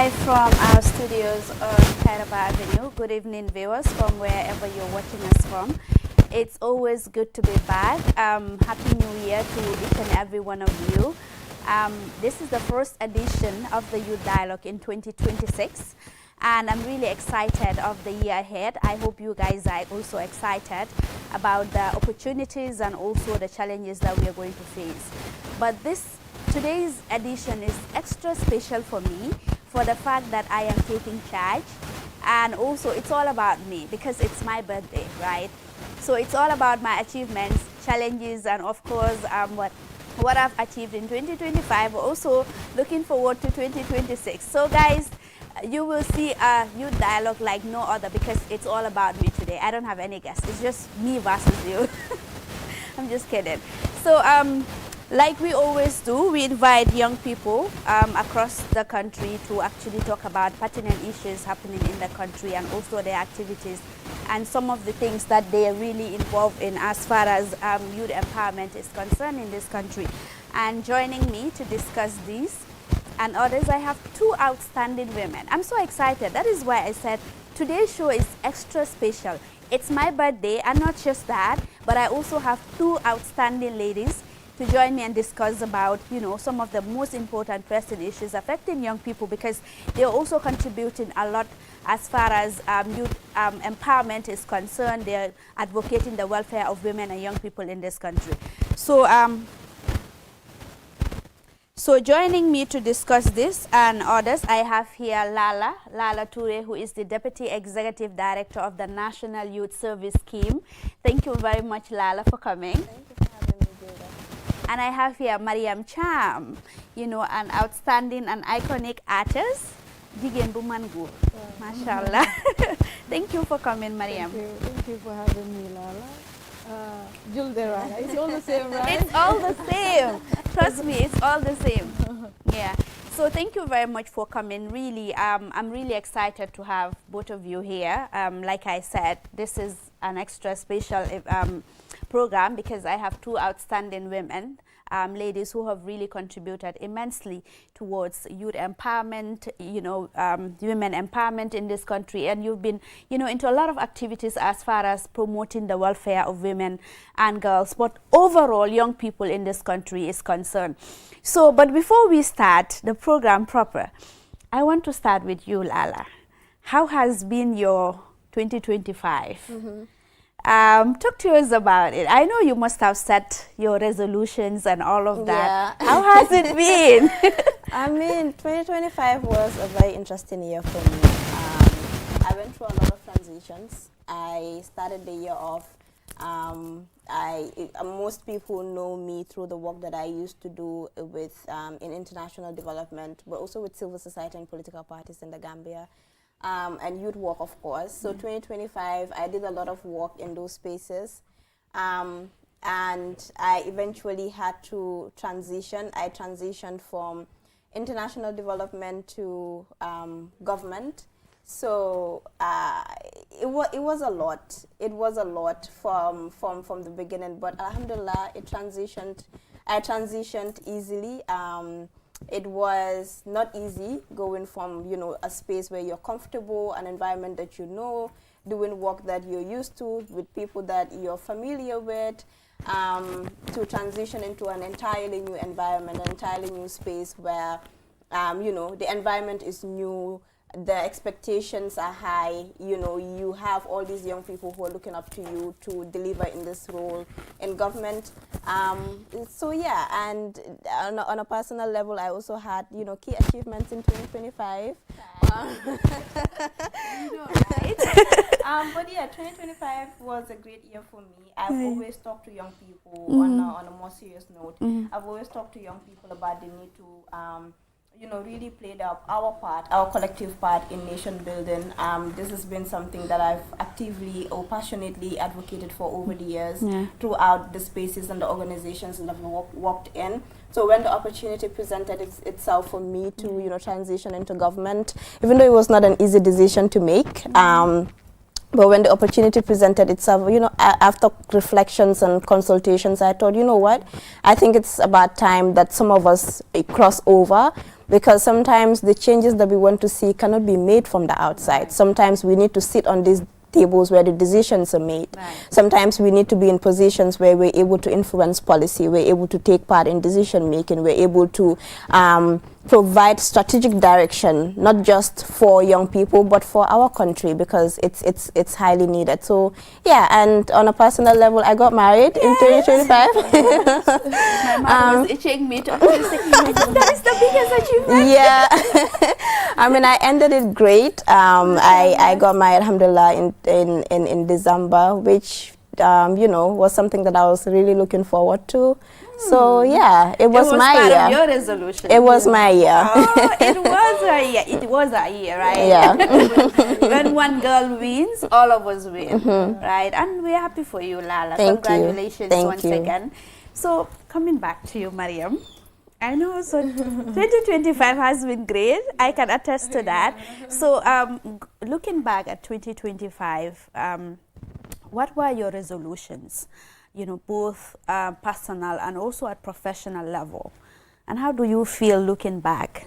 live from our studios on Kairaba Avenue. Good evening, viewers, from wherever you're watching us from. It's always good to be back. Happy New Year to each and every one of you. This is the first edition of the Youth Dialogue in 2026. And I'm really excited of the year ahead. I hope you guys are also excited about the opportunities and also the challenges that we are going to face. But today's edition is extra special for me for the fact that I am taking charge, and also it's all about me because it's my birthday, right? So it's all about my achievements, challenges, and of course what I've achieved in 2025. Also looking forward to 2026. So guys, you will see a Youth Dialogue like no other because it's all about me today. I don't have any guests. It's just me versus you. I'm just kidding. So like we always do, we invite young people across the country to actually talk about pertinent issues happening in the country and also their activities and some of the things that they are really involved in as far as youth empowerment is concerned in this country. And joining me to discuss these and others, I have two outstanding women. I'm so excited. That is why I said today's show is extra special. It's my birthday, and not just that, but I also have two outstanding ladies to join me and discuss about, some of the most important pressing issues affecting young people, because they're also contributing a lot as far as youth empowerment is concerned. They're advocating the welfare of women and young people in this country. So joining me to discuss this and others, I have here Lala Toure, who is the Deputy Executive Director of the National Youth Service Scheme. Thank you very much, Lala, for coming. Thank you for having me, Gilda. And I have here Mariam Cham, an outstanding and iconic artist. Jigen Bumangu. Mashallah. Thank you for coming, Mariam. Thank you for having me, Lala. Juldera, it's all the same, right? It's all the same. Trust me, it's all the same. Yeah. So thank you very much for coming. Really, I'm really excited to have both of you here. Like I said, this is an extra special program because I have two outstanding women, ladies who have really contributed immensely towards youth empowerment, women empowerment in this country. And you've been, into a lot of activities as far as promoting the welfare of women and girls, but overall young people in this country is concerned. So, but before we start the program proper, I want to start with you, Lala. How has been your 2025? Mm-hmm. Talk to us about it. I know you must have set your resolutions and all of that. Yeah. How has it been? I mean, 2025 was a very interesting year for me. I went through a lot of transitions. I started the year off. Most people know me through the work that I used to do with in international development, but also with civil society and political parties in the Gambia. And youth work, of course. So 2025, I did a lot of work in those spaces. And I eventually had to transition. I transitioned from international development to government. So it was a lot. It was a lot from the beginning. But alhamdulillah, I transitioned easily. It was not easy going from, a space where you're comfortable, an environment that doing work that you're used to with people that you're familiar with, to transition into an entirely new environment, an entirely new space where, the environment is new, the expectations are high, you have all these young people who are looking up to you to deliver in this role in government. So yeah, and on a personal level, I also had, key achievements in 2025. Right? But yeah, 2025 was a great year for me. I've always talked to young people on a more serious note. I've always talked to young people about the need to really played up our collective part in nation building. This has been something that I've actively or passionately advocated for over the years throughout the spaces and the organizations that I've worked in. So when the opportunity presented itself for me to, transition into government, even though it was not an easy decision to make, but when the opportunity presented itself, after reflections and consultations, I thought, what? I think it's about time that some of us cross over because sometimes the changes that we want to see cannot be made from the outside. Sometimes we need to sit on these tables where the decisions are made. Sometimes we need to be in positions where we're able to influence policy, we're able to take part in decision making, we're able to provide strategic direction, not just for young people, but for our country, because it's highly needed. So yeah, and on a personal level, I got married in 2025. My mom was itching me to actually say, I think that is the biggest achievement. Yeah. I mean, I ended it great. I got married, alhamdulillah, in December, which you know, was something that I was really looking forward to. So yeah, it was my part year. Of your resolution. It was my year. Oh, it was a year. It was a year, right? Yeah. When one girl wins, all of us win, right? And we're happy for you, Lala. Thank Congratulations you. once again. So coming back to you, Mariam. I know, so 2025 has been great. I can attest to that. So looking back at 2025, what were your resolutions? You know, both personal and also at professional level. And how do you feel looking back?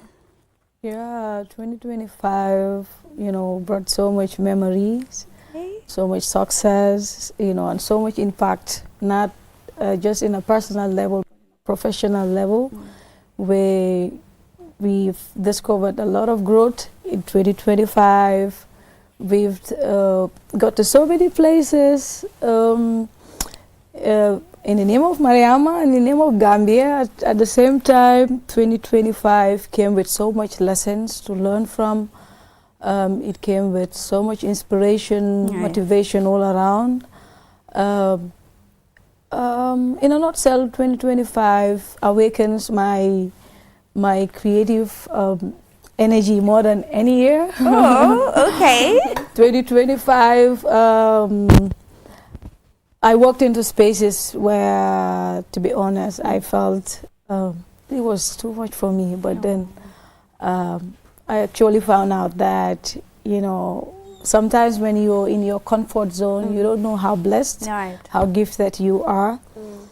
Yeah, 2025, you know, brought so much memories, so much success, you know, and so much impact, not just in a personal level, professional level, where we've discovered a lot of growth in 2025. We've got to so many places in the name of Mariama and in the name of Gambia. At the same time, 2025 came with so much lessons to learn from. It came with so much inspiration, motivation all around. In a nutshell, 2025 awakens my creative energy more than any year. Oh, okay. 2025, I walked into spaces where, to be honest, I felt it was too much for me. But then I actually found out that, you know, sometimes when you're in your comfort zone, you don't know how blessed, how gifted you are.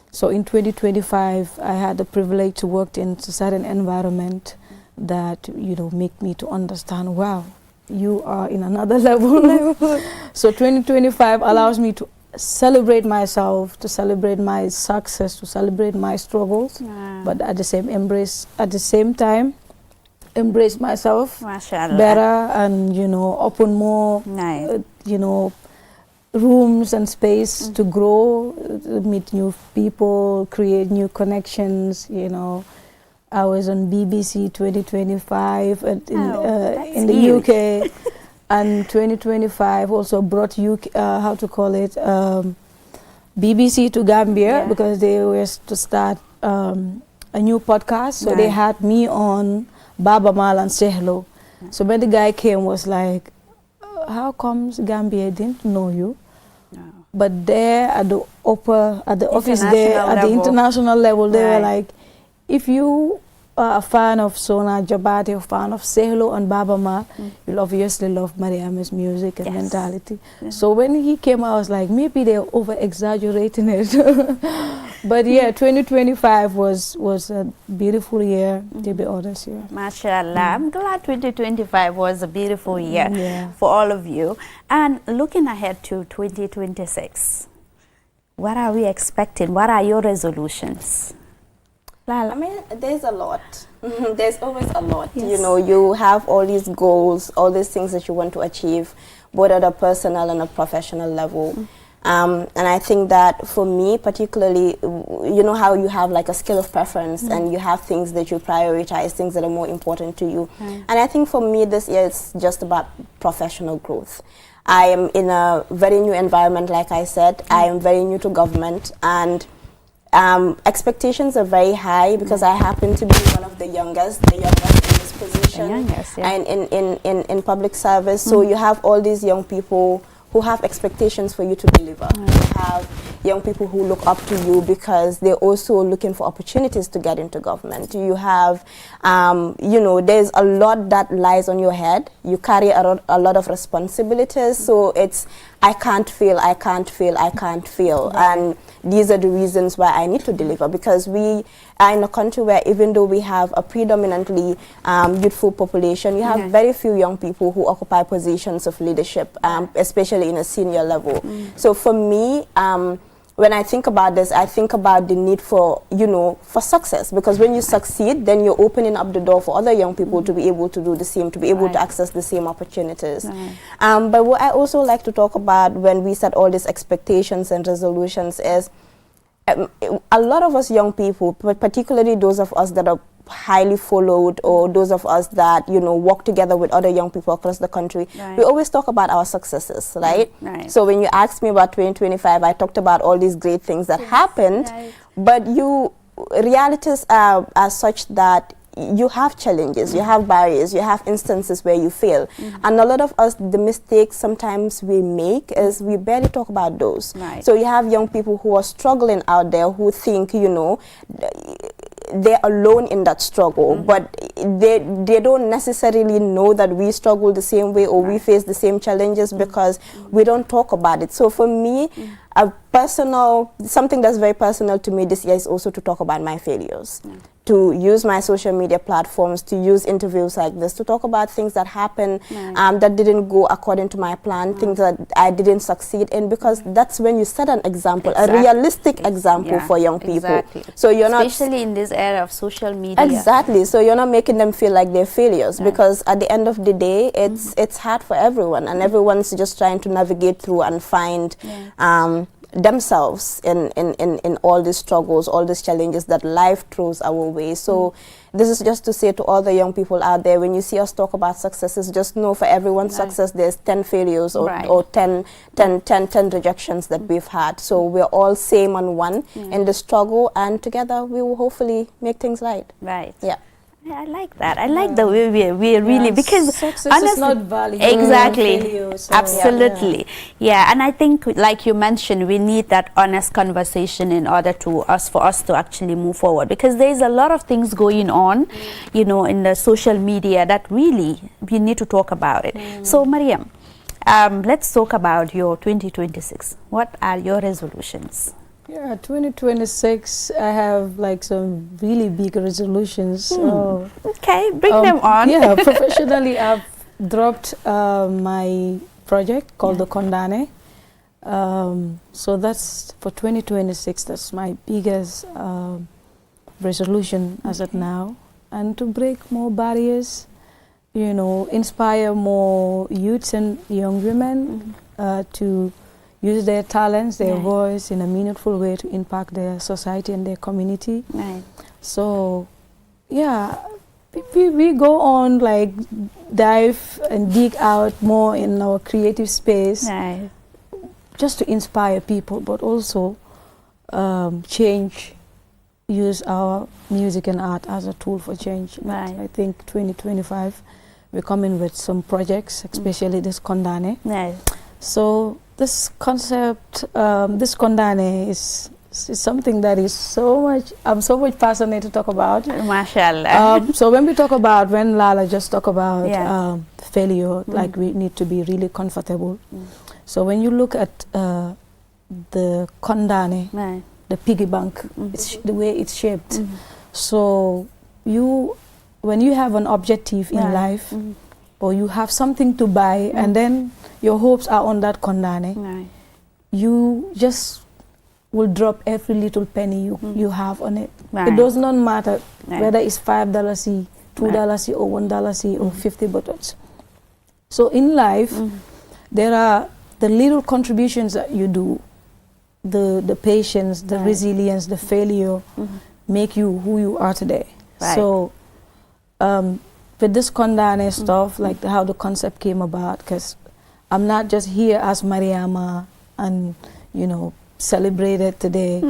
So in 2025, I had the privilege to work in a certain environment that, you know, make me to understand, wow, you are in another level. So 2025 allows me to celebrate myself, to celebrate my success, to celebrate my struggles, but at the same time, embrace myself better and, you know, open more, you know, rooms and space to grow, meet new people, create new connections, you know. I was on BBC 2025 in the huge. UK, and 2025 also brought UK, how to call it, BBC to Gambia, because they were to start a new podcast. So they had me on Baba Mal and Sehlo. So when the guy came, was like, how comes Gambia didn't know you? But there at the office there, at the international level, they were like, if you are a fan of Sona Jabati, a fan of Sehlo and Baba Ma, you'll obviously love Mariama's music and mentality. So when he came, I was like, maybe they're over-exaggerating it. But yeah, 2025 was a beautiful year, to be honest. MashaAllah. I'm glad 2025 was a beautiful year for all of you. And looking ahead to 2026, what are we expecting? What are your resolutions? I mean, there's a lot. There's always a lot. You know, you have all these goals, all these things that you want to achieve, both at a personal and a professional level. And I think that for me, particularly, you know how you have like a scale of preference and you have things that you prioritize, things that are more important to you. And I think for me this year it's just about professional growth. I am in a very new environment, like I said. I am very new to government, and expectations are very high because I happen to be one of the youngest in this position and in public service. So you have all these young people who have expectations for you to deliver. You have young people who look up to you because they're also looking for opportunities to get into government. You have, you know, there's a lot that lies on your head. You carry a lot of responsibilities. So it's, I can't fail, I can't fail, I can't fail. And these are the reasons why I need to deliver, because we, are in a country where even though we have a predominantly youthful population, you have very few young people who occupy positions of leadership, especially in a senior level. So for me, when I think about this, I think about the need for, for success, because when you succeed, then you're opening up the door for other young people to be able to do the same, to be able to access the same opportunities. But what I also like to talk about when we set all these expectations and resolutions is a lot of us young people, but particularly those of us that are highly followed, or those of us that work together with other young people across the country, we always talk about our successes, right? So when you asked me about 2025, I talked about all these great things that happened, but realities are such that you have challenges, you have barriers, you have instances where you fail, and a lot of us, the mistakes sometimes we make is we barely talk about those. So you have young people who are struggling out there, who think they're alone in that struggle, but they don't necessarily know that we struggle the same way, or we face the same challenges, because we don't talk about it. So for me, something that's very personal to me this year is also to talk about my failures, to use my social media platforms, to use interviews like this, to talk about things that happened that didn't go according to my plan, things that I didn't succeed in, because that's when you set an example, a realistic example for young people. So you're not, especially in this era of social media. Exactly. So you're not making them feel like they're failures, because at the end of the day, it's hard for everyone, and everyone's just trying to navigate through and find themselves in all these struggles, all these challenges that life throws our way. So this is just to say to all the young people out there, when you see us talk about successes, just know for everyone's success, there's 10 failures or 10 rejections that we've had. So we're all same on one in the struggle, and together we will hopefully make things right. Yeah. I like that. I like the way we really, because success is not valued. Exactly. Failure, so Absolutely. Yeah. And I think, like you mentioned, we need that honest conversation in order for us to actually move forward, because there's a lot of things going on, in the social media that really we need to talk about it. So Mariam, let's talk about your 2026. What are your resolutions? Yeah, 2026, I have like some really big resolutions. Okay, bring them on. Yeah, professionally, I've dropped my project called the Kondane. So that's for 2026, that's my biggest resolution as of now. And to break more barriers, inspire more youths and young women to use their talents, their voice in a meaningful way to impact their society and their community. So, yeah, we go on, like, dive and dig out more in our creative space, just to inspire people, but also use our music and art as a tool for change. I think 2025, we're coming with some projects, especially this Kondane. So this concept, this Kondane is something that is I'm so much passionate to talk about. Mashallah. So when Lala just talked about failure, like, we need to be really comfortable. So when you look at the Kondane, the piggy bank, it's the way it's shaped. So when you have an objective in life, or you have something to buy, and then your hopes are on that Kondane, you just will drop every little penny you have on it. It does not matter whether it's $5, $2, or $1, or 50 buttons. So in life, there are the little contributions that you do, the patience, the resilience, the failure, make you who you are today. So with this Kondane stuff, like how the concept came about, because I'm not just here as Mariama and, celebrated today.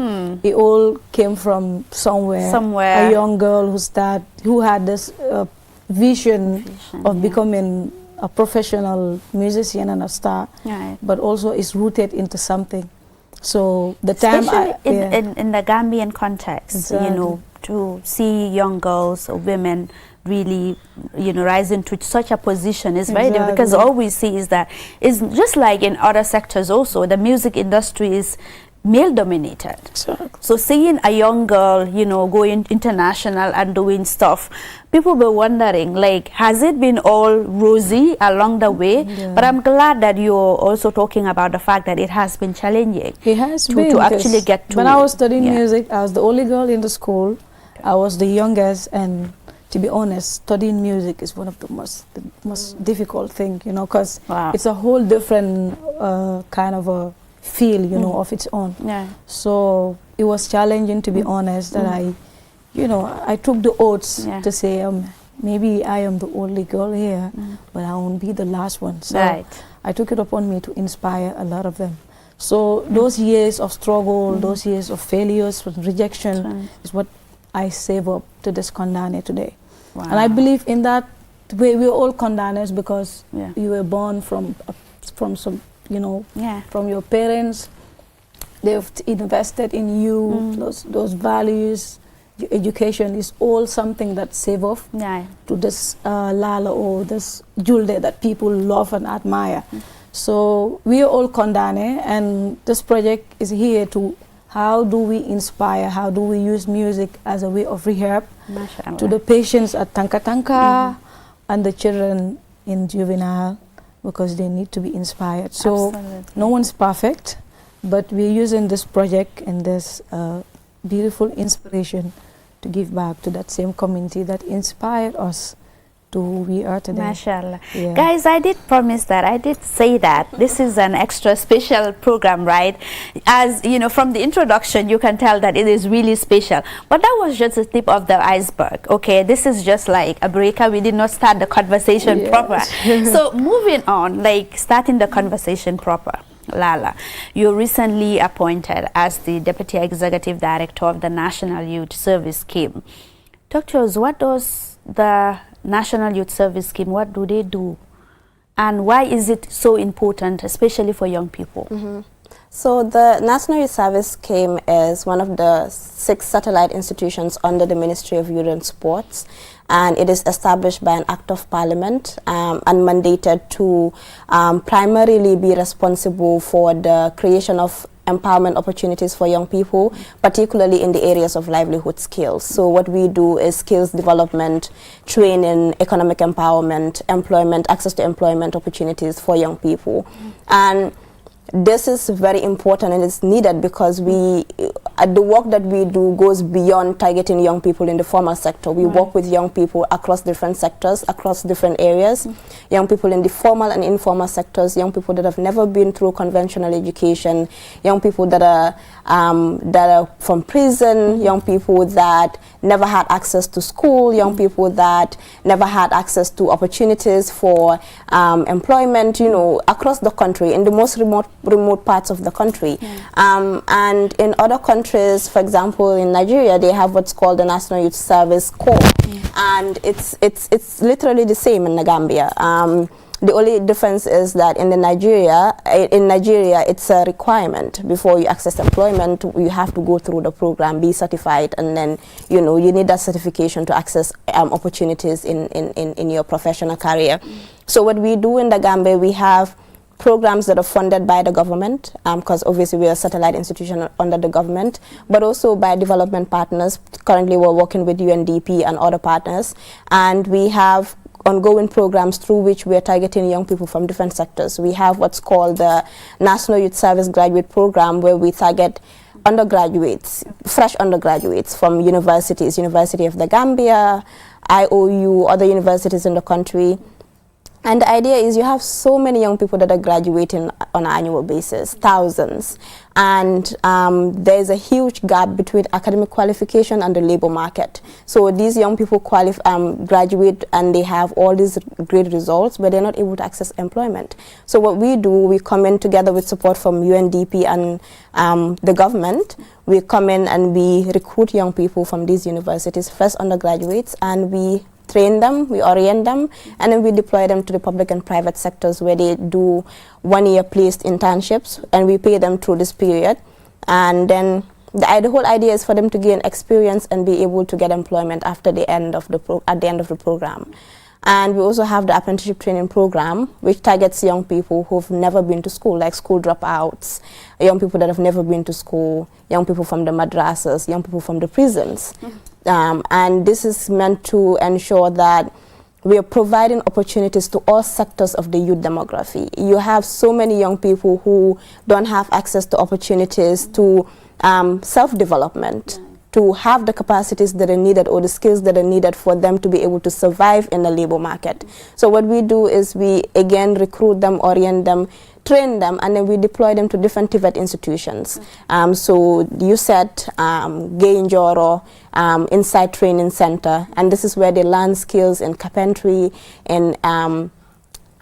It all came from somewhere. A young girl who had this vision of becoming a professional musician and a star, but also is rooted into something. So the time in the Gambian context, to see young girls or women really, rising to such a position is very difficult, because all we see is that it's just like in other sectors also. The music industry is male dominated. Exactly. So seeing a young girl, you know, going international and doing stuff, people were wondering, like, has it been all rosy along the way? Yeah. But I'm glad that you're also talking about the fact that it has been challenging. It has to, been, to actually get to when I was studying yeah. music, I was the only girl in the school. I was the youngest, and to be honest, studying music is one of the most difficult thing, you know, because Wow. it's a whole different kind of a feel, you know, of its own. Yeah. So it was challenging, to be honest, that I took the oaths Yeah. to say, maybe I am the only girl here, but I won't be the last one. So Right. I took it upon me to inspire a lot of them. So those years of struggle, those years of failures, rejection, is what I save up to this Kondane today. Wow. And I believe in that way. We're all Kondanes because Yeah. you were born from some, you know, Yeah. from your parents. They've invested in you, those values. Your education is all something that save off Yeah. to this Lala or this Julde that people love and admire. So we are all Kondane, and this project is here to how do we inspire, how do we use music as a way of rehab Mashallah. to the patients at Tanka and the children in juvenile, because they need to be inspired. So Absolutely. no one's perfect, but we're using this project and this beautiful inspiration to give back to that same community that inspired us to who we are today. Mashallah. Yeah. Guys, I did promise that. I did say that. This is an extra special program, right? As you know, from the introduction, you can tell that it is really special. But that was just the tip of the iceberg, okay? This is just like a breaker. We did not start the conversation Yes. proper. So moving on, like starting the conversation proper. Lala, you recently appointed as the Deputy Executive Director of the National Youth Service Scheme. Talk to us, what does the National Youth Service Scheme, what do they do? And why is it so important, especially for young people? So the National Youth Service Scheme is one of the 6 satellite institutions under the Ministry of Youth and Sports, and it is established by an Act of Parliament and mandated to primarily be responsible for the creation of empowerment opportunities for young people, particularly in the areas of livelihood skills. So what we do is skills development, training, economic empowerment, employment, access to employment opportunities for young people. And this is very important and it's needed because the work that we do goes beyond targeting young people in the formal sector. We work with young people across different sectors, across different areas, young people in the formal and informal sectors, young people that have never been through conventional education, young people that are from prison, young people that never had access to school, young people that never had access to opportunities for employment, you know, across the country, in the most remote parts of the country. And in other countries, for example, in Nigeria, they have what's called the National Youth Service Corps. And it's literally the same in the Gambia. The only difference is that in Nigeria, it's a requirement. Before you access employment, you have to go through the program, be certified, and then, you know, you need that certification to access opportunities in your professional career. So what we do in the Gambia, we have programs that are funded by the government, because obviously we are a satellite institution under the government, but also by development partners. Currently we're working with UNDP and other partners, and we have ongoing programs through which we are targeting young people from different sectors. We have what's called the National Youth Service Graduate Program, where we target undergraduates, fresh undergraduates from universities, University of the Gambia, IOU, other universities in the country. And the idea is you have so many young people that are graduating on an annual basis, thousands. And there's a huge gap between academic qualification and the labor market. So these young people graduate and they have all these great results, but they're not able to access employment. So what we do, we come in together with support from UNDP and the government. We come in and we recruit young people from these universities, first undergraduates, and we train them, we orient them, and then we deploy them to the public and private sectors where they do 1-year placed internships, and we pay them through this period. And then the whole idea is for them to gain experience and be able to get employment after the end of the program. And we also have the apprenticeship training program, which targets young people who've never been to school, like school dropouts, young people that have never been to school, young people from the madrasas, young people from the prisons. And this is meant to ensure that we are providing opportunities to all sectors of the youth demography. You have so many young people who don't have access to opportunities to self-development, to have the capacities that are needed or the skills that are needed for them to be able to survive in the labor market. So what we do is we again recruit them, orient them, train them, and then we deploy them to different TVET institutions. So you said Gay Njoro Inside Training Center, and this is where they learn skills in carpentry, in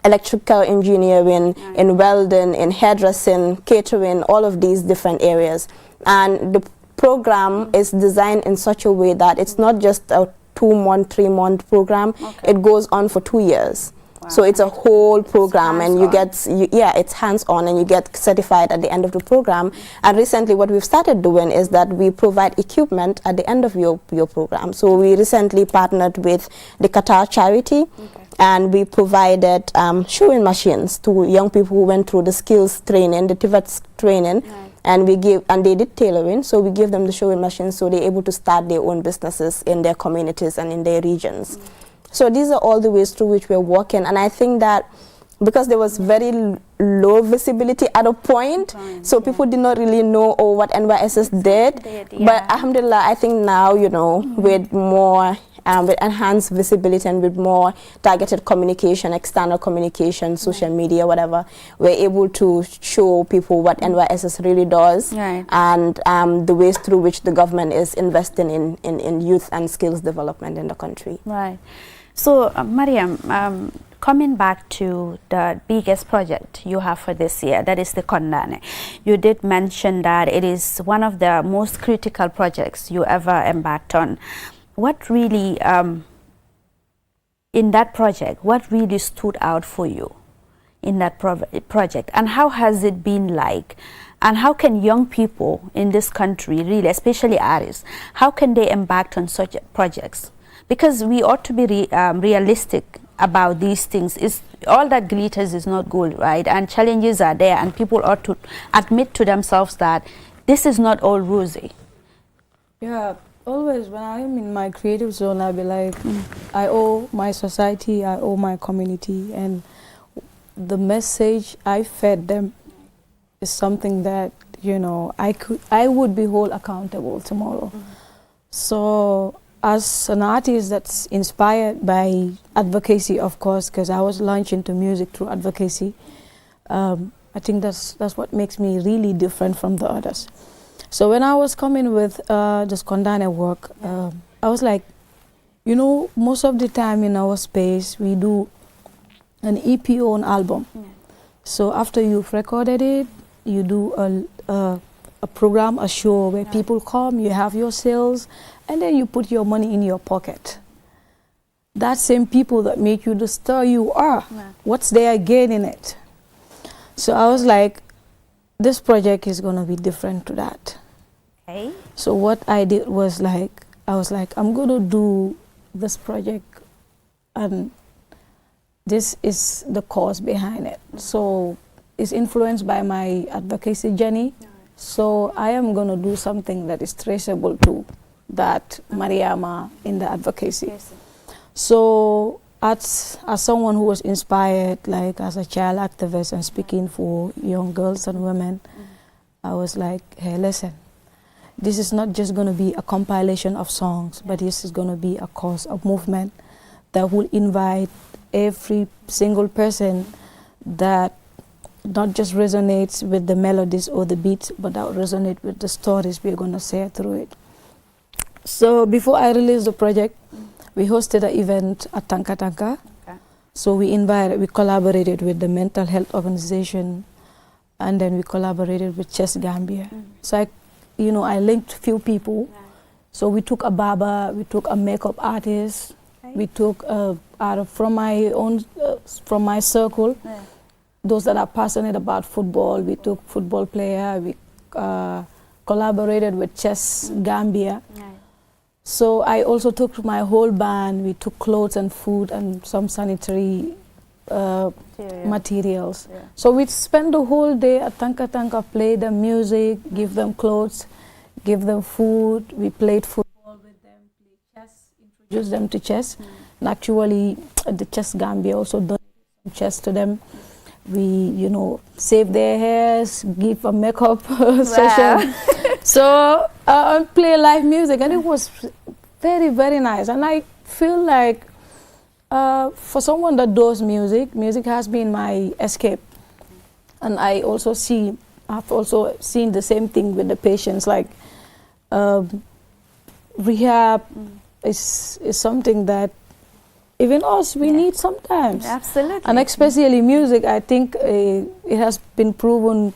electrical engineering, in welding, in hairdressing, catering, all of these different areas. And the program is designed in such a way that it's not just a 2-month, 3-month program. It goes on for 2 years. Wow. So it's a whole program, and you get, it's hands-on, and you get certified at the end of the program. And recently what we've started doing is that we provide equipment at the end of your program. So we recently partnered with the Qatar charity, and we provided sewing machines to young people who went through the skills training, the TVET training. And we give, and they did tailoring, so we give them the sewing machines so they're able to start their own businesses in their communities and in their regions. So these are all the ways through which we're working, and I think that because there was very low visibility at a point, so people did not really know what NYSS did. But alhamdulillah, I think now, you know, with more with enhanced visibility and with more targeted communication, external communication, social media, whatever, we're able to show people what NYSS really does, and the ways through which the government is investing in youth and skills development in the country. Right. So, Mariam, coming back to the biggest project you have for this year, that is the Kondane. You did mention that it is one of the most critical projects you ever embarked on. What really, in that project, what really stood out for you in that project, and how has it been like? And how can young people in this country, really, especially artists, how can they embark on such projects? Because we ought to be realistic about these things. All that glitters is not gold, right? And challenges are there, and people ought to admit to themselves that this is not all rosy. Yeah. Always when I'm in my creative zone, I'll be like, I owe my society, I owe my community, and the message I fed them is something that, you know, I would be held accountable tomorrow. So as an artist that's inspired by advocacy, of course, because I was launched into music through advocacy, I think that's what makes me really different from the others. So when I was coming with this Kondane work, I was like, you know, most of the time in our space, we do an EP or an album. So after you've recorded it, you do a program, a show where people come, you have your sales, and then you put your money in your pocket. That same people that make you the star you are, what's their gain in it? So I was like, this project is going to be different to that. So what I did was like, I was like, I'm going to do this project, and this is the cause behind it. So it's influenced by my advocacy journey. So I am going to do something that is traceable to that Mariama in the advocacy. So as someone who was inspired, like as a child activist and speaking for young girls and women, I was like, hey, listen, this is not just going to be a compilation of songs, but this is going to be a cause, a movement that will invite every single person that not just resonates with the melodies or the beats, but that resonate with the stories we're going to share through it. So before I released the project, we hosted an event at Tanka Tanka. So we collaborated with the mental health organization, and then we collaborated with Chess Gambia. So I linked few people. So we took a barber, we took a makeup artist, we took from my circle, those that are passionate about football. We took football player. We collaborated with Chess Gambia. So I also took my whole band. We took clothes and food and some sanitary materials. Yeah. So we spent the whole day at Tanka Tanka, play them music, give them clothes, give them food. We played football with them, played chess, introduced them to chess. And actually, the Chess Gambia also donated some chess to them. We, you know, save their hairs, give a makeup session. So play live music, and it was very, very nice. And I feel like for someone that does music, music has been my escape. And I've also seen the same thing with the patients. Like rehab is something that even us, we need sometimes. Absolutely. And especially music, I think it has been proven,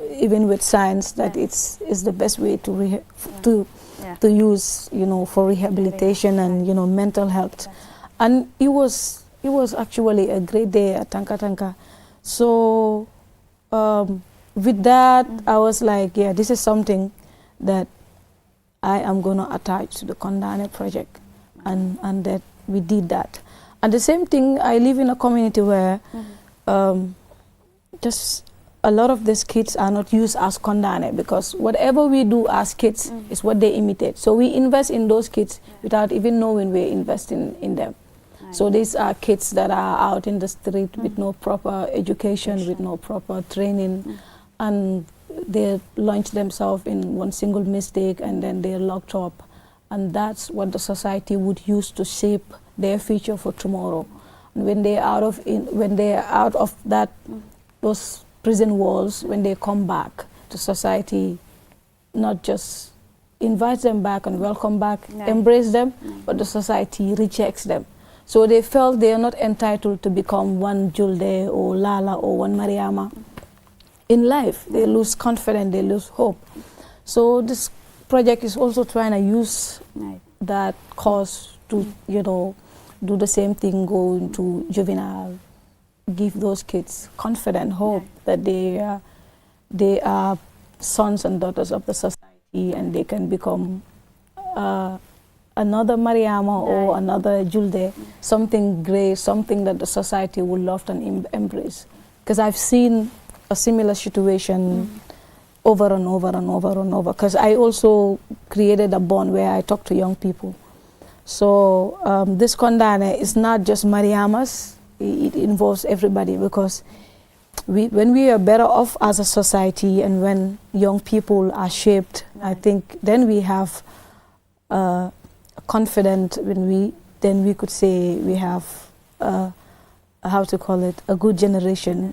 even with science, that it's the best way to use, you know, for rehabilitation and, you know, mental health. And it was actually a great day at Tanka Tanka. So with that, I was like, yeah, this is something that I am going to attach to the Kondane project, and that we did that. And the same thing, I live in a community where just a lot of these kids are not used as Kondane, because whatever we do as kids is what they imitate. So we invest in those kids without even knowing we're investing in them. Right. So these are kids that are out in the street with no proper education, with no proper training, and they launch themselves in one single mistake and then they're locked up. And that's what the society would use to shape their future for tomorrow. And when they're out of that, those prison walls, when they come back, the society not just invites them back and welcome back, embrace them, but the society rejects them. So they felt they are not entitled to become one Julde or Lala or one Mariama. In life, they lose confidence, they lose hope. So this project is also trying to use that cause to, you know, do the same thing, go into juvenile, give those kids confident hope that they are sons and daughters of the society, and they can become another Mariama or another Julde, something great, something that the society would love and embrace. Because I've seen a similar situation over and over and over and over, because I also created a bond where I talk to young people. So this Kondane is not just Mariamas, it involves everybody, because when we are better off as a society and when young people are shaped, I think then we have confident, then we could say we have how to call it, a good generation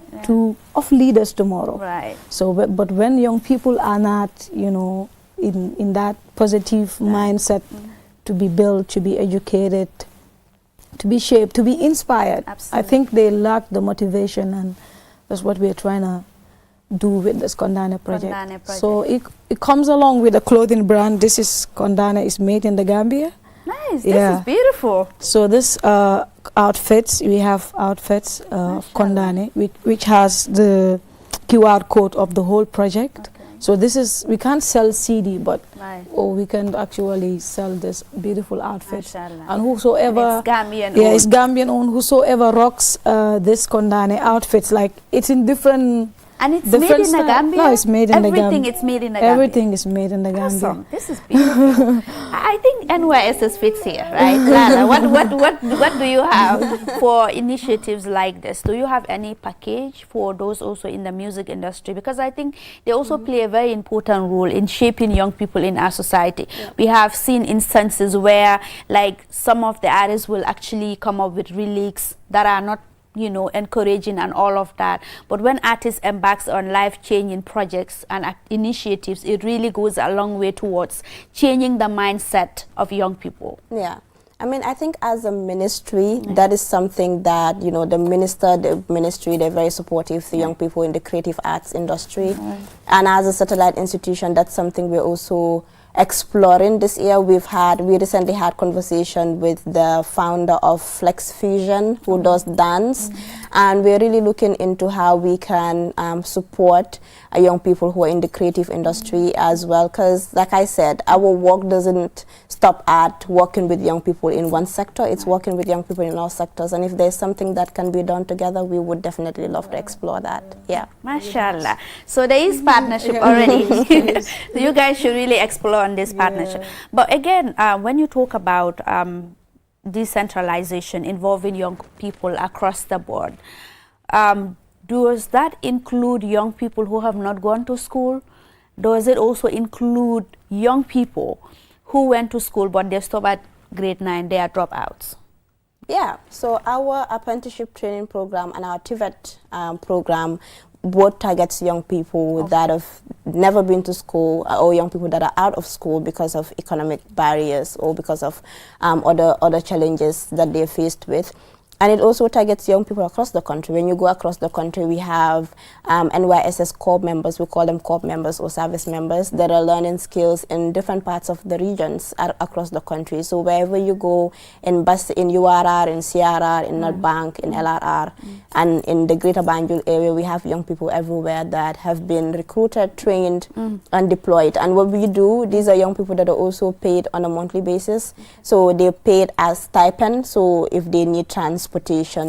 of leaders tomorrow. Right. So, but when young people are not, you know, in that positive mindset to be built, to be educated, to be shaped, to be inspired, I think they lack the motivation, and that's what we're trying to do with this Kondane project. So it comes along with a clothing brand. This is Kondane is made in the Gambia. Nice, this is beautiful. So this outfits, we have outfits of Kondane, which has the QR code of the whole project. Okay. So this is, we can't sell CD, but we can actually sell this beautiful outfit. And whosoever, and it's Gambian owned. It's Gambian owned. Whosoever rocks this Kondane outfits, like it's in different. And it's made in the Gambia? No, it's made in the Gambia. Everything is made in the Gambia? Everything is made in the Gambia. Awesome. This is beautiful. I think NYSS fits here, right? Lala, what do you have for initiatives like this? Do you have any package for those also in the music industry? Because I think they also play a very important role in shaping young people in our society. Yeah. We have seen instances where like some of the artists will actually come up with lyrics that are not, you know, encouraging and all of that. But when artists embarks on life-changing projects and initiatives, it really goes a long way towards changing the mindset of young people. Yeah. I mean, I think as a ministry, that is something that, you know, the ministry, they're very supportive to young people in the creative arts industry. And as a satellite institution, that's something we're also exploring this year. We recently had conversation with the founder of Flex Fusion, who does dance, and we're really looking into how we can support young people who are in the creative industry as well, because like I said, our work doesn't stop at working with young people in one sector. It's working with young people in all sectors, and if there's something that can be done together, we would definitely love to explore that. Yeah. Mashallah. So there is partnership already. So you guys should really explore on this partnership. But again, when you talk about decentralization involving young people across the board, does that include young people who have not gone to school? Does it also include young people who went to school but they stopped at grade 9, they are dropouts? Yeah, so our apprenticeship training program and our TVET program both targets young people that have never been to school, or young people that are out of school because of economic barriers or because of other challenges that they're faced with. And it also targets young people across the country. When you go across the country, we have NYSS corps members, we call them corps members or service members, that are learning skills in different parts of the regions across the country. So wherever you go, in URR, in CRR, in North Bank, in LRR, and in the Greater Banjul area, we have young people everywhere that have been recruited, trained, and deployed. And what we do, these are young people that are also paid on a monthly basis. So they're paid as stipend. So if they need transportation,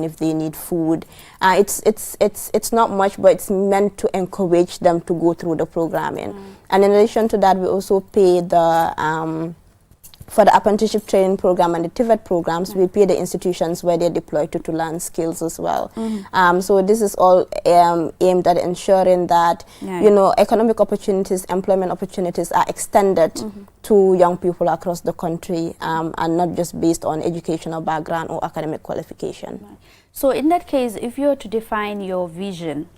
if they need food, it's not much, but it's meant to encourage them to go through the programming. And in addition to that, we also pay the for the apprenticeship training program and the TVET programs, we pay the institutions where they're deployed to learn skills as well. So this is all aimed at ensuring that you know, economic opportunities, employment opportunities are extended to young people across the country, and not just based on educational background or academic qualification. So in that case, if you were to define your vision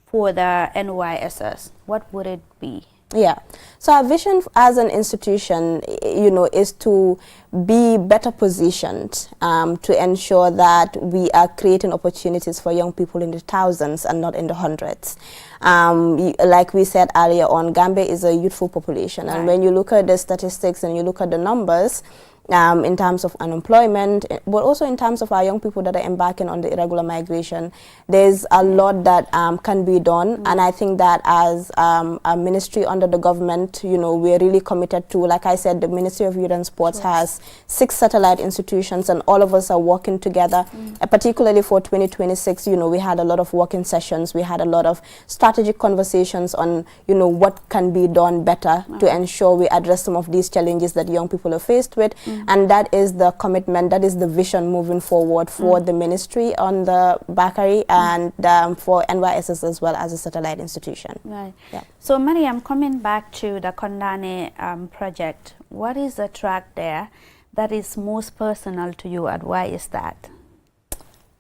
for the NYSS, what would it be? Yeah, so our vision as an institution, you know, is to be better positioned to ensure that we are creating opportunities for young people in the thousands and not in the hundreds. Like we said earlier on, Gambia is a youthful population, and when you look at the statistics and you look at the numbers, in terms of unemployment, but also in terms of our young people that are embarking on the irregular migration, there's a lot that can be done. And I think that as a ministry under the government, you know, we're really committed to, like I said, the Ministry of Youth and Sports has 6 satellite institutions, and all of us are working together, particularly for 2026. You know, we had a lot of working sessions, we had a lot of strategic conversations on, you know, what can be done better to ensure we address some of these challenges that young people are faced with. And that is the commitment, that is the vision moving forward for the ministry on the Bakari and for NYSS as well as a satellite institution. Right. Yeah. So Mariam, coming back to the Kondane project, what is the track there that is most personal to you, and why is that?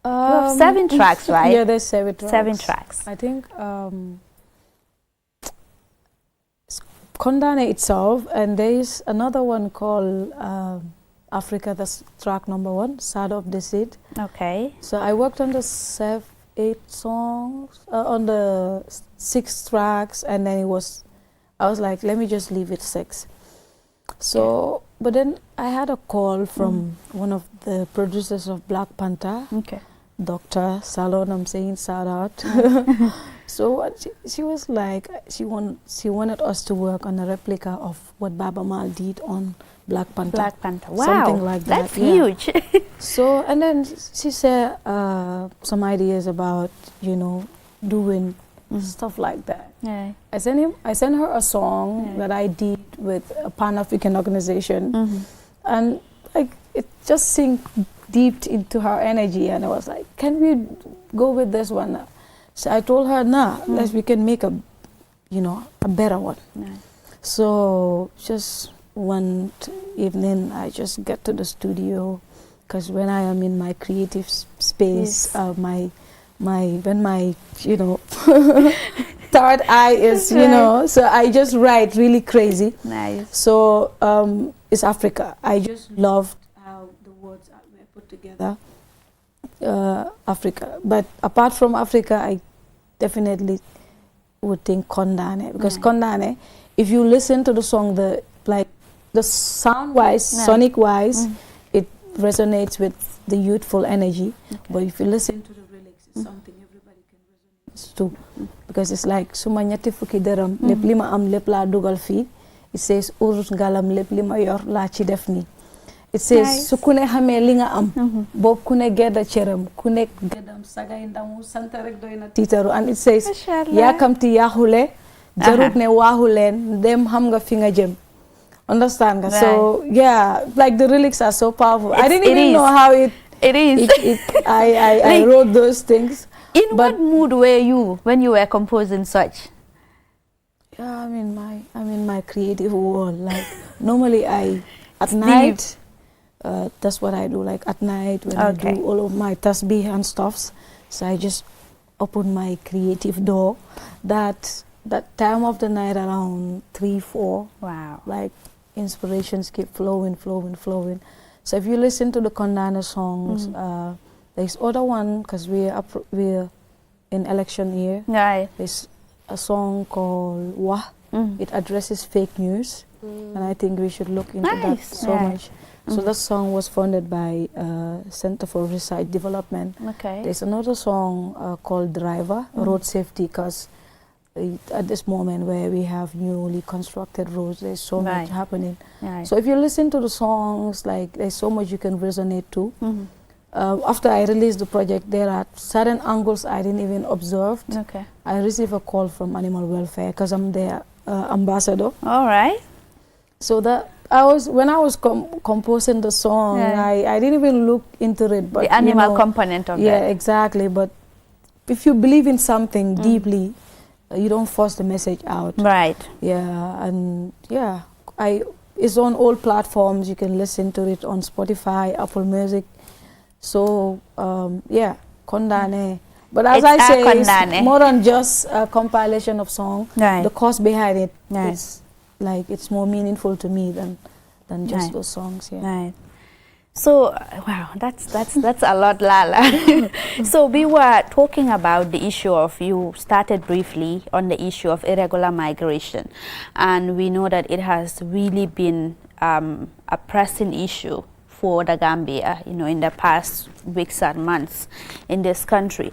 You have 7 tracks, right? Yeah, there's 7 tracks. 7 tracks. I think Kondane itself, and there is another one called Africa, that's track number 1, Sad of the Seed. Okay. So I worked on the 8 songs, on the 6 tracks, and then I was like, let me just leave it 6. So, but then I had a call from one of the producers of Black Panther, Dr. Salon, I'm saying shout out. So what she was like, she wanted us to work on a replica of what Baba Mal did on Black Panther. Black Panther, wow. Something like that. That's huge. So, and then she said some ideas about, you know, doing stuff like that. Yeah. I sent her a song that I did with a Pan-African organization, and like it just sank deep into her energy, and I was like, can we go with this one? So I told her, nah, we can make a, you know, a better one. So just one evening, I just get to the studio, because when I am in my creative space, when my you know third eye is, you know, so I just write really crazy. Nice. So it's Africa. I just loved how the words were put together. Africa, but apart from Africa, I definitely would think Kondane, because Kondane, if you listen to the song, the sound wise, sonic wise, it resonates with the youthful energy. But if you listen to the lyrics, it's something everybody can resonate to, because it's like suma ñetti fukki dërëm lépp li ma am lépp laa dugal fii. It says urus ngalam lépp li ma yor laa ci def nii. It says su ku ne xamee li nga am boobu ku ne gedda cëram ku ne geddam sagay ndamu sant rek doy na tiitaru. And it says yaakamti yaaxule jarut ne waaxu leen dem xam nga fi nga jëm. Understand? Right. So yeah, like the lyrics are so powerful. I didn't even know how it is. I wrote those things. In what mood were you when you were composing such? Yeah, I'm in my creative world. Like normally at night, that's what I do. Like at night when I do all of my tasbih and stuffs, so I just open my creative door. That time of the night around 3, 4. Wow. Like inspirations keep flowing. So if you listen to the Kondana songs, there's other one because we're in election year. Right. There's a song called Wah. It addresses fake news, and I think we should look into that so much. So that song was funded by Center for Research Development. Okay. There's another song called Driver, Road Safety, because at this moment where we have newly constructed roads, there's so much happening. So if you listen to the songs, like there's so much you can resonate to. After I released the project, there are certain angles I didn't even observe. Okay. I received a call from Animal Welfare because I'm their ambassador. All right. So when I was composing the song, I didn't even look into it. But the animal component of it. Yeah, exactly. But if you believe in something deeply, you don't force the message out. Right. Yeah, and yeah, it's on all platforms. You can listen to it on Spotify, Apple Music. So yeah, Kondane. But as I say, it's more than just a compilation of songs. Right. The cause behind it, it's more meaningful to me than just those songs. Yeah. Right. So wow, that's a lot, Lala. So we were talking about the issue of, you started briefly on the issue of irregular migration, and we know that it has really been a pressing issue for the Gambia, in the past weeks and months in this country.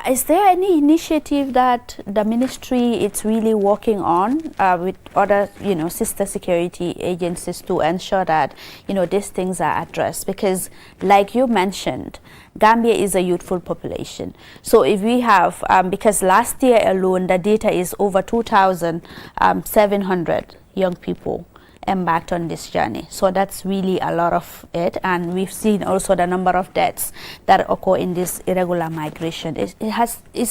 Is there any initiative that the ministry is really working on with other, sister security agencies to ensure that, these things are addressed? Because like you mentioned, Gambia is a youthful population. So if we have, because last year alone, the data is over 2,700 young people embarked on this journey. So that's really a lot of it, and we've seen also the number of deaths that occur in this irregular migration. Is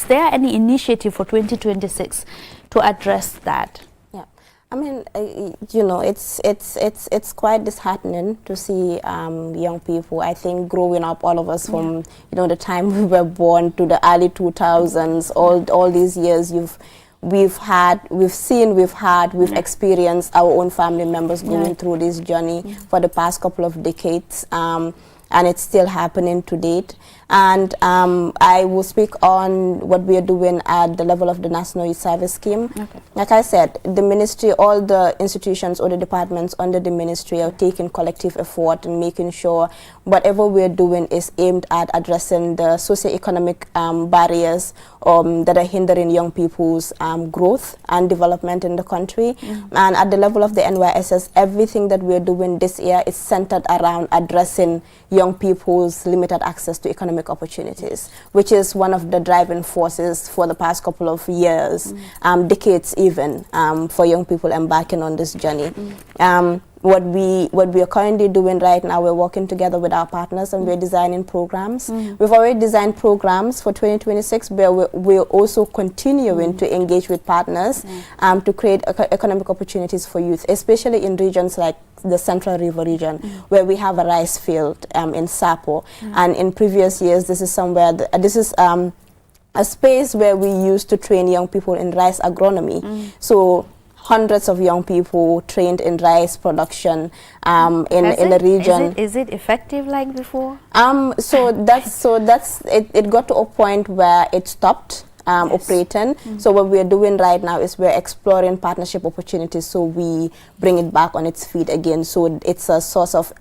there any initiative for 2026 to address that? Yeah, I mean, it's quite disheartening to see young people. I think growing up, all of us from the time we were born to the early 2000s, all these years, we've experienced our own family members going through this journey for the past couple of decades, and it's still happening to date. And I will speak on what we are doing at the level of the National Youth Service Scheme. Okay. Like I said, the ministry, all the institutions or the departments under the ministry are taking collective effort and making sure whatever we're doing is aimed at addressing the socioeconomic barriers that are hindering young people's growth and development in the country. And at the level of the NYSS, everything that we're doing this year is centered around addressing young people's limited access to economic opportunities, which is one of the driving forces for the past couple of years, decades even, for young people embarking on this journey. What we are currently doing right now, we're working together with our partners and we're designing programs. We've already designed programs for 2026, but we're also continuing to engage with partners to create economic opportunities for youth, especially in regions like the Central River region, where we have a rice field in Sapo. And in previous years, this is somewhere, this is a space where we used to train young people in rice agronomy. So hundreds of young people trained in rice production in the region. Is it effective like before? So that's it got to a point where it stopped. operating. So what we're doing right now is we're exploring partnership opportunities so we bring it back on its feet again. So it's a source of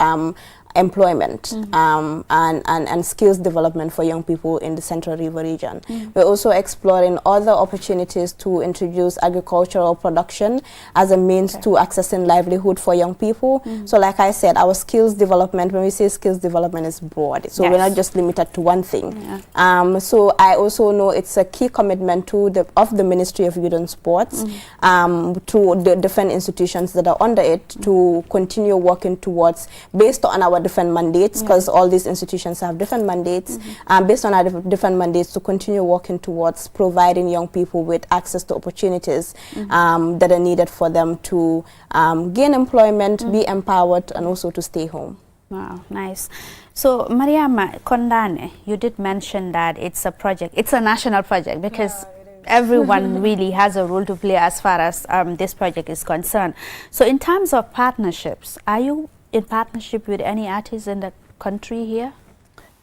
employment and skills development for young people in the Central River region. We're also exploring other opportunities to introduce agricultural production as a means to accessing livelihood for young people. So like I said, our skills development, when we say skills development, is broad. So we're not just limited to one thing. So I also know it's a key commitment to the Ministry of Youth and Sports to the different institutions that are under it to continue working towards, based on our different mandates, because all these institutions have different mandates, based on our different mandates, to continue working towards providing young people with access to opportunities that are needed for them to gain employment, be empowered, and also to stay home. Wow, nice. So, Mariama Kondane, you did mention that it's a project, it's a national project, because everyone really has a role to play as far as this project is concerned. So, in terms of partnerships, are you in partnership with any artists in the country here?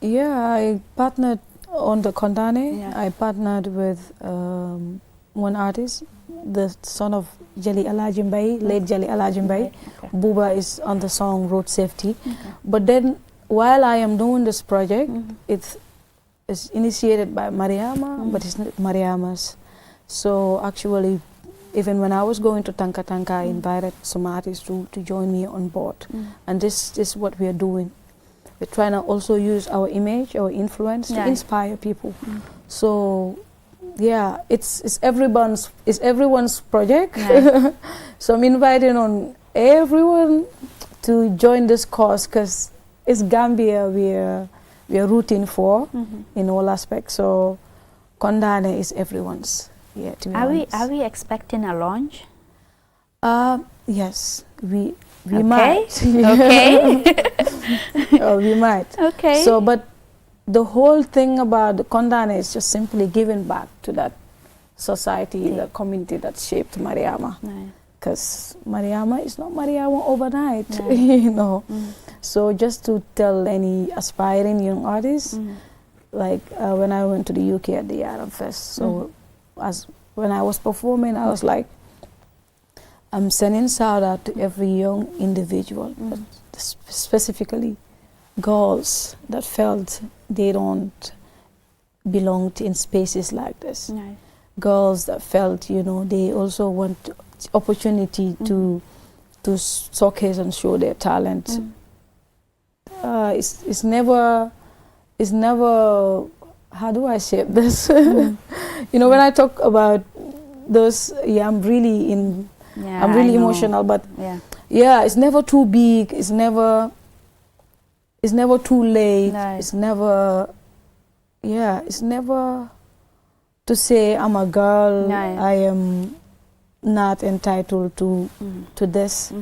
Yeah, I partnered on the Kondane. I partnered with one artist, the son of Jali Alajimbai, late Jali Alajimbai. Buba is on the song Road Safety. But then, while I am doing this project, it's initiated by Mariama, but it's not Mariama's. So actually, even when I was going to Tanka Tanka, I invited some artists to join me on board. And this is what we are doing. We're trying to also use our image, our influence to inspire people. So, yeah, it's everyone's project. So I'm inviting on everyone to join this cause, because it's Gambia we are rooting for in all aspects. So Kondane is everyone's. Yeah, to be honest. Are we expecting a launch? Yes, we might. Okay. We might. Okay. So, but the whole thing about the Kondane is just simply giving back to that society, the community that shaped Mariama. Because Mariama is not Mariama overnight, you know. So just to tell any aspiring young artists, like when I went to the UK at the Yaram Fest, so when I was performing, I was like, I'm sending shout out to every young individual, but specifically girls that felt they don't belong in spaces like this. Girls that felt, you know, they also want opportunity to showcase and show their talent. It's never, how do I say this? You know, when I talk about those, I'm really emotional, but it's never too big, it's never too late, it's never to say I'm a girl, I am not entitled to this.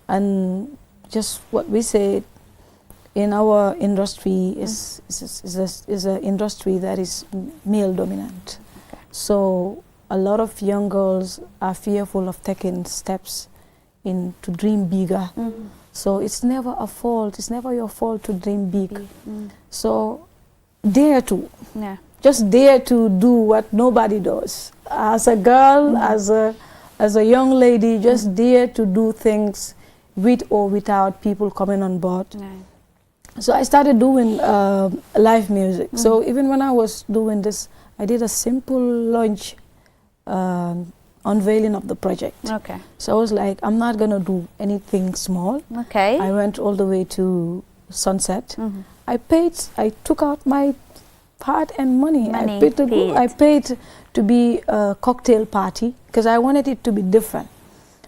And just what we say in our industry is an industry that is male dominant. So a lot of young girls are fearful of taking steps to dream bigger. So it's never a fault, it's never your fault to dream big. So dare to. Just dare to do what nobody does. As a girl, as a young lady, just dare to do things with or without people coming on board. So I started doing live music. So even when I was doing this, I did a simple launch unveiling of the project. So I was like, I'm not gonna do anything small. I went all the way to Sunset. I took out my part and money. I paid to be a cocktail party because I wanted it to be different.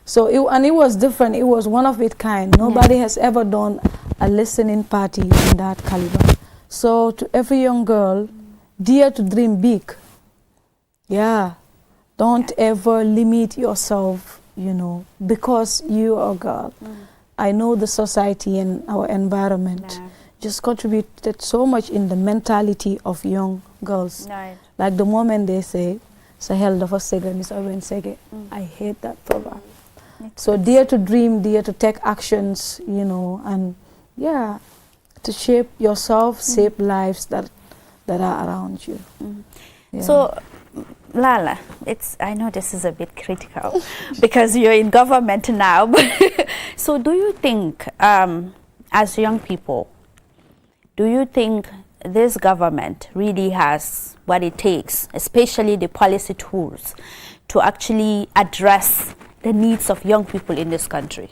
So it was different. It was one of its kind. Nobody has ever done a listening party in that caliber. So to every young girl, dare to dream big. Don't ever limit yourself, you know, because you are a girl. I know the society and our environment just contributed so much in the mentality of young girls. Like the moment they say, Sahel dafa sega ni sa wen sege. I hate that proverb. So dare to dream, dare to take actions, you know, and to shape yourself, shape lives that are around you. So Lala, I know this is a bit critical because you're in government now. But so do you think, as young people, do you think this government really has what it takes, especially the policy tools, to actually address the needs of young people in this country?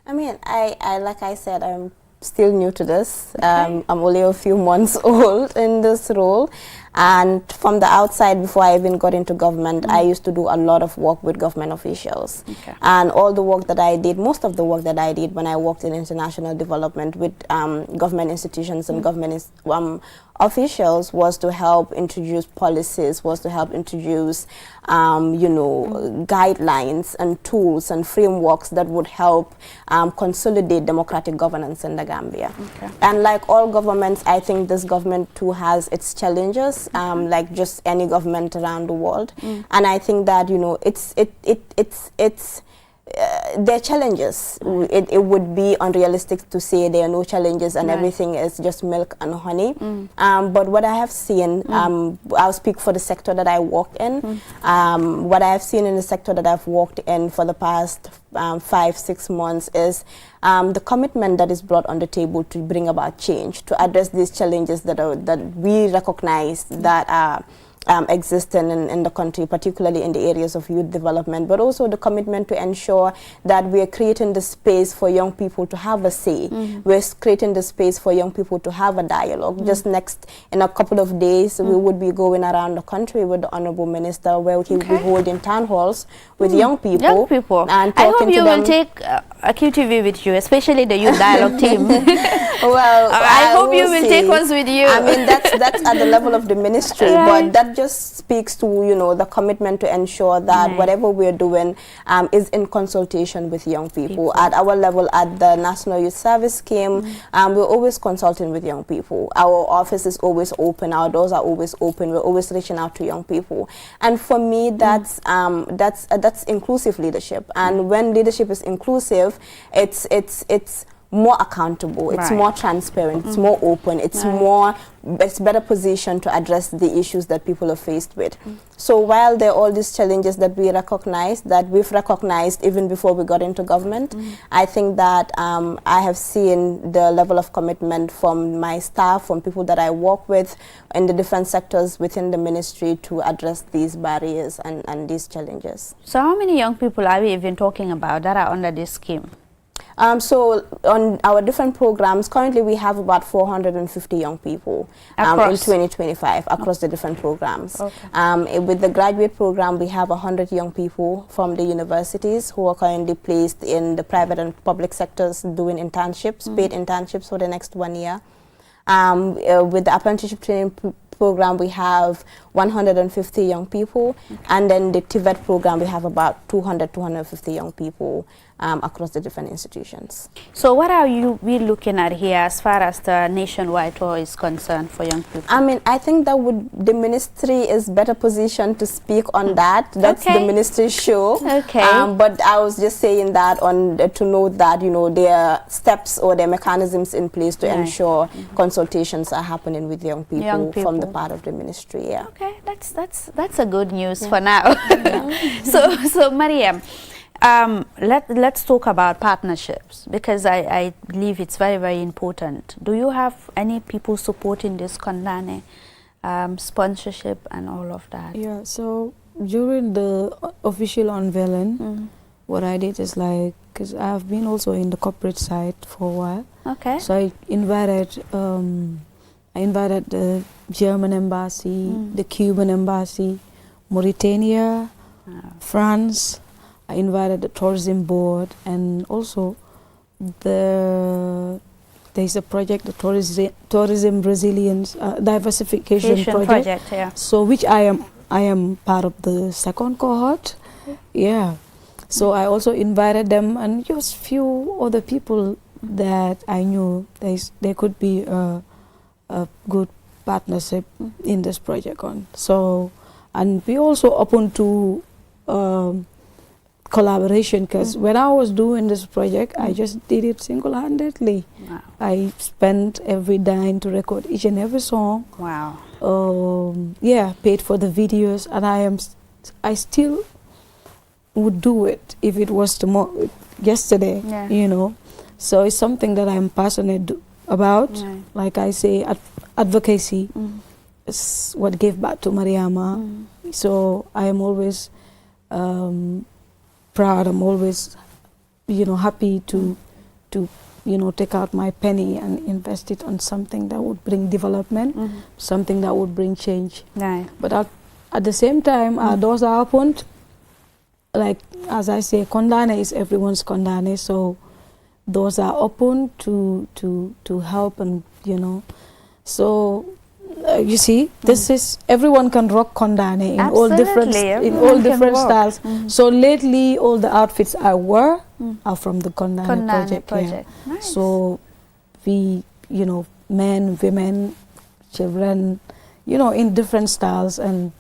I mean, I like I said, I'm still new to this. I'm only a few months old in this role. And from the outside, before I even got into government, I used to do a lot of work with government officials. Okay. And all the work that I did, most of the work that I did when I worked in international development with government institutions and government officials was to help introduce policies, was to help introduce, you know, guidelines and tools and frameworks that would help consolidate democratic governance in the Gambia. Okay. And like all governments, I think this government too has its challenges, like just any government around the world. And I think that, you know, there are challenges. It would be unrealistic to say there are no challenges and everything is just milk and honey. But what I have seen, I'll speak for the sector that I work in. What I have seen in the sector that I've worked in for the past 5-6 months is the commitment that is brought on the table to bring about change, to address these challenges that we recognize that are existing in the country, particularly in the areas of youth development, but also the commitment to ensure that we are creating the space for young people to have a say. We're creating the space for young people to have a dialogue. Just in a couple of days, we would be going around the country with the Honorable Minister, where he will be holding town halls with young people. Young people. And I hope you will them. take a QTV with you, especially the youth dialogue team. Well, I hope you will see. take us with you. I mean, that's at the level of the ministry, but that just speaks to, you know, the commitment to ensure that whatever we're doing is in consultation with young people. At our level, at the National Youth Service Scheme, we're always consulting with young people. Our office is always open. Our doors are always open. We're always reaching out to young people. And for me, that's inclusive leadership. And when leadership is inclusive, it's more accountable, it's more transparent, it's more open, it's better positioned to address the issues that people are faced with. So while there are all these challenges that we recognize, that we've recognized even before we got into government, I think that I have seen the level of commitment from my staff, from people that I work with in the different sectors within the ministry to address these barriers and these challenges. So how many young people are we even talking about that are under this scheme? So on our different programs, currently we have about 450 young people in 2025 across the different programs. With the graduate program, we have 100 young people from the universities who are currently placed in the private and public sectors doing internships, paid internships for the next 1 year. With the apprenticeship training program, we have 150 young people, and then the TVET program, we have about 250 young people across the different institutions. So what are we looking at here as far as the nationwide tour is concerned for young people? I mean, I think that the ministry is better positioned to speak on that. That's the ministry's show. But I was just saying that to note that, you know, there are steps or there are mechanisms in place to ensure consultations are happening with young people from the part of the ministry. Okay, that's a good news for now. So Mariam, let's talk about partnerships, because I believe it's very, very important. Do you have any people supporting this Kondane sponsorship and all of that? Yeah, so during the official unveiling, what I did is like, because I've been also in the corporate side for a while. Okay. So I invited the German embassy, the Cuban embassy, Mauritania, France. I invited the tourism board, and also there's a project, the tourism resilience diversification project. So which I am part of the second cohort. So I also invited them, and just few other people that I knew there could be a good partnership in this project on. So, and we also open to collaboration, because when I was doing this project, I just did it single-handedly. I spent every dime to record each and every song. paid for the videos, and I still would do it if it was tomorrow, yesterday, you know. So it's something that I'm passionate about. Like I say, advocacy is what gave back to Mariama. So I am always proud. I'm always, you know, happy to you know, take out my penny and invest it on something that would bring development, something that would bring change. But at the same time, our doors are opened. Like, as I say, Kondane is everyone's Kondane, so doors are open to help, and, you know. So, you see, this is, everyone can rock Kondane in all different styles. So lately, all the outfits I wear are from the Kondane project. Nice. So we, you know, men, women, children, you know, in different styles, and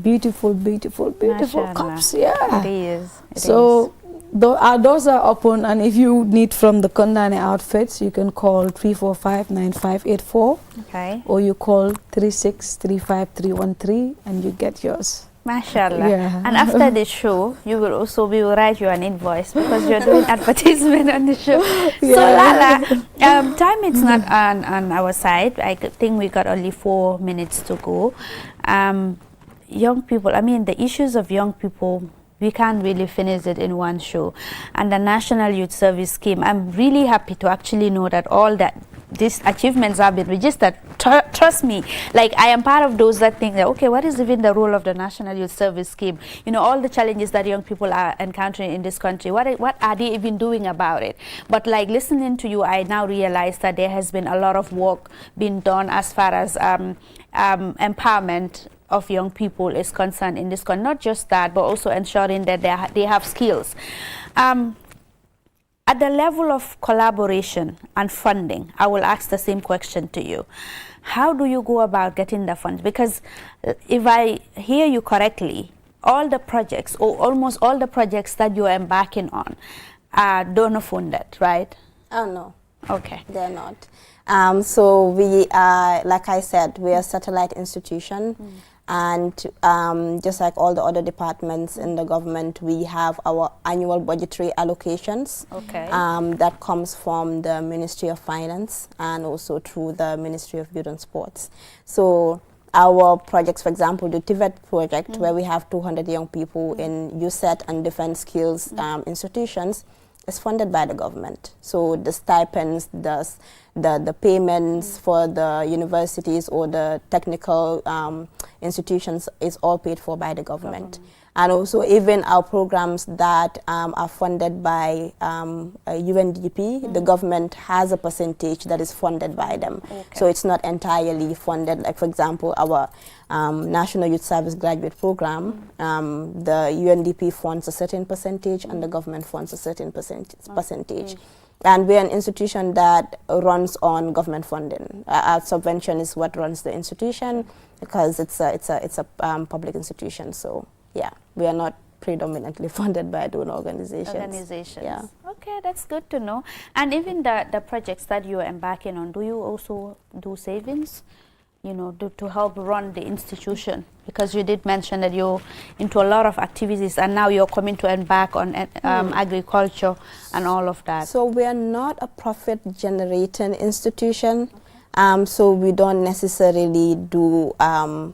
beautiful cups. Yeah, it is. So our doors are open, and if you need from the Kondane outfits, you can call 345-9584. Okay. Or you call 3635-313, and you get yours. Mashallah. Yeah. And after the show, we will write you an invoice because you're doing advertisement on the show. So Lala, time is not on our side. I think we got only 4 minutes to go. Young people, I mean, the issues of young people, we can't really finish it in one show. And the National Youth Service Scheme, I'm really happy to actually know that all that these achievements have been registered. Trust me, like, I am part of those that think that, okay, what is even the role of the National Youth Service Scheme? You know, all the challenges that young people are encountering in this country, what are they even doing about it? But like, listening to you, I now realize that there has been a lot of work being done as far as empowerment of young people is concerned in this country. Not just that, but also ensuring that they have skills. At the level of collaboration and funding, I will ask the same question to you. How do you go about getting the funds? Because if I hear you correctly, all the projects, or almost all the projects that you're embarking on, are donor funded, right? Oh, no. Okay. They're not. So we are, like I said, we are a satellite institution. And just like all the other departments in the government, we have our annual budgetary allocations that comes from the Ministry of Finance and also through the Ministry of Youth and Sports. So our projects, for example, the TVET project, where we have 200 young people in USET and different skills institutions, is funded by the government. So the stipends, the payments for the universities or the technical institutions is all paid for by the government. And also even our programs that are funded by UNDP, the government has a percentage that is funded by them. So it's not entirely funded. Like, for example, our National Youth Service Graduate Program, the UNDP funds a certain percentage and the government funds a certain percentage. And we're an institution that runs on government funding. Our subvention is what runs the institution because it's a public institution. So yeah, we are not predominantly funded by donor organizations. Yeah. Okay, that's good to know. And even the projects that you're embarking on, do you also do savings, you know, to help run the institution? Because you did mention that you're into a lot of activities and now you're coming to embark on agriculture and all of that. So we are not a profit-generating institution. So we don't necessarily do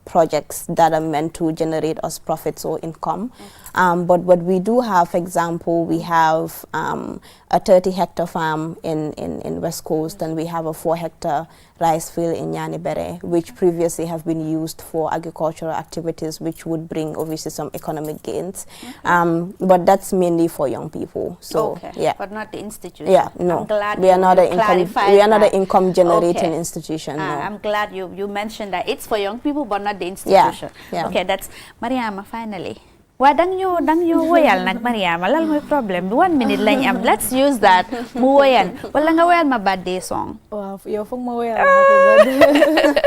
projects that are meant to generate us profits or income. But what we do have, for example, we have a 30-hectare farm in West Coast, and we have a 4-hectare rice field in Nyanibere, which previously have been used for agricultural activities, which would bring obviously some economic gains. But that's mainly for young people. So yeah, but not the institution. Yeah, no, I'm glad we are not an income generating okay. institution. No. I'm glad you mentioned that it's for young people, but not the institution. Yeah. Okay, that's Mariama. Finally. Why dang you woyal nag Mariama? Lal may problem. 1 minute lang am. Let's use that. Mu woyal. Wala nga woyal ma birthday song. Wow, yo fong ma woyal happy birthday.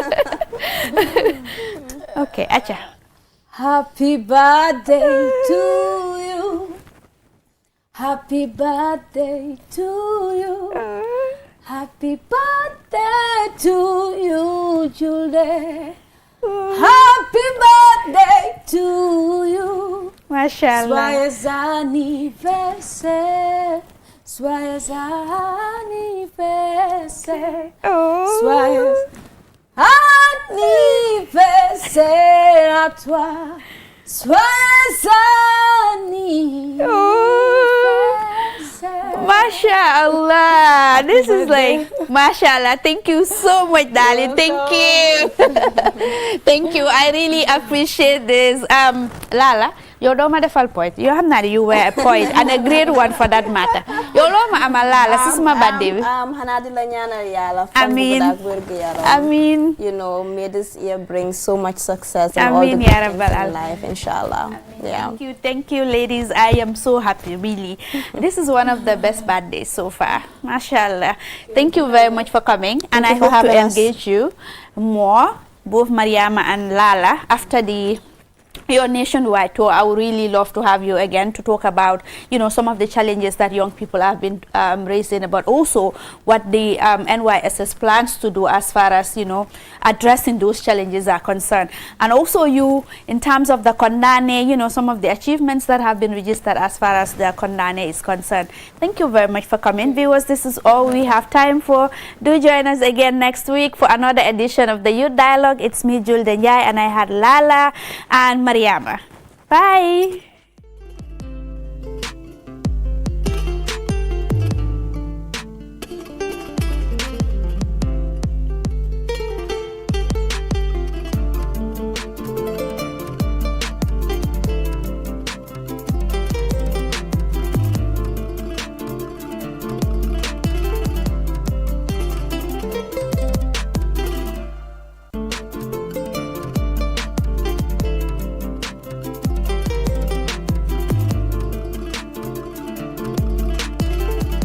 Okay, acha. Happy birthday to you. Happy birthday to you. Happy birthday to you, Julie. Happy birthday to you. Mashallah. Joyeux anniversaire. Joyeux anniversaire. Oh. Joyeux anniversaire à toi. Joyeux anniversaire. Mashallah. This is like, mashallah. Thank you so much, darling. Thank you. Thank you. I really appreciate this. Lala, yow doo ma defal point. Yoo xam naa ne you were a point and a great one for that matter. Yow loo ma amal Lala si suma birthday bi. xanaa di la ñaanal yàlla. Amiin. fan bu gudd ak wér gu yaram. Amiin. You know, may this year bring so much success and all the Amiin, good ya things Rabbal in Alamin. life, inshallah. Yeah. Thank you, ladies. I am so happy, really. This is one of the best birthdays so far. Mashallah. Thank you very much for coming, and I hope to engage you more, both Mariama and Lala, after your nationwide tour. I would really love to have you again to talk about, you know, some of the challenges that young people have been raising, but also what the NYSS plans to do as far as, you know, addressing those challenges are concerned. And also you, in terms of the Kondane, you know, some of the achievements that have been registered as far as the Kondane is concerned. Thank you very much for coming. Viewers, this is all we have time for. Do join us again next week for another edition of the Youth Dialogue. It's me, Jul Denjai, and I had Lala and Mariama. Bye.